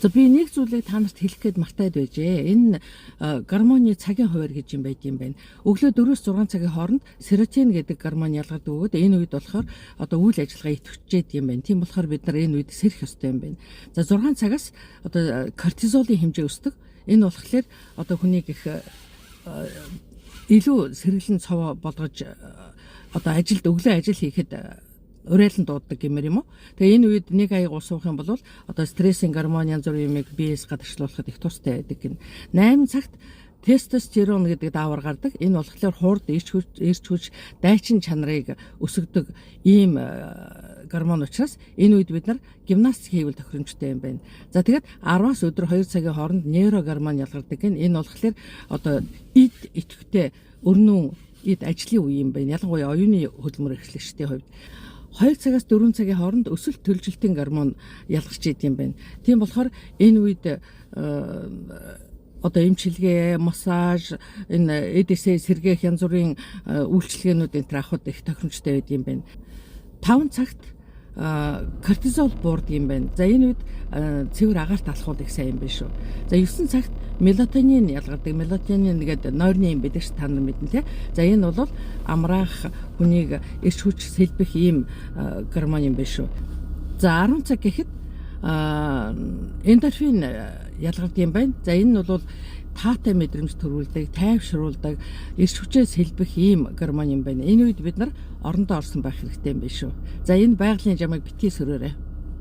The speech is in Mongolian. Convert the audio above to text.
За би нэг зүйлийг та нарт хэлэх гээд мартаад байжээ. Энэ гормоны цагийн хуваар гэж юм байд юм байна. Өглөө 4-6 цагийн хооронд серотонин гэдэг гормон ялгардаг бөгөөд энэ үед болохоор одоо үйл ажиллагаа идэвхжээд юм байна. Тийм болохоор бид нар энэ үед сэрэх ёстой юм байна. За 6 цагаас одоо кортизолын хэмжээ өсдөг. Энэ болохоор одоо хүнийг их илүү сэргэлэн цов болгож одоо өглөө ажил хийхэд урайлан дууддаг гэмээр юм уу. Тэгээ энэ үед нэг аяг уусах юм бол одоо стрессийн гормон янз бүрийн юмыг биеэс гадагшлуулахад их тустай байдаг гин. 8 цагт тестостерон гэдэг даавар гардаг. Энэ болохоор хуурд эрч хүч дайчин чанарыг өсгөдөг ийм гормон учраас энэ үед бид нар гимнастик хийвэл тохиромжтой юм байна. За тэгээд 10-аас өдөр 2 цагийн хооронд нейрогормон ялгардаг гин. Энэ болохоор одоо эд идэвхтэй өрнөн эд ажлын үе юм байна. Ялангуяа оюуны хөдөлмөр эрхлэгчдийн хувьд 2 цагаас 4 цагийн хооронд өсөлт төлжилтийн гормон ялгарч идэв юм байна. Тийм болохоор энэ үед одоо эмчилгээ, массаж, энэ эдээсээ сэргээх янз бүрийн үйлчилгээнүүд энэ авахд их тохиромжтой байд юм байна. 5 цагт кортизол буурдаг юм байна. За энэ үед цэвэр агаарт алхуул их сайн юм байна шүү. За 9 цагт мелатонин ялгардаг. Мелатонин гэдэг нойрны юм байдаг ш та нар мэднэ те. За энэ бол амраах, хүнийг эрч хүч сэлбэх ийм гормон юм байна шүү. За 10 цаг гэхэд эндорфин ялгардаг юм байна. За энэ нь бол таатай мэдрэмж төрүүлдэг, тайвшруулдаг, эрч хүчээ сэлбэх ийм гормон юм байна. Энэ үед бид нар орондоо орсон байх хэрэгтэй юм байна шүү. За энэ байгалийн жамыг битгий сөрөөрэй.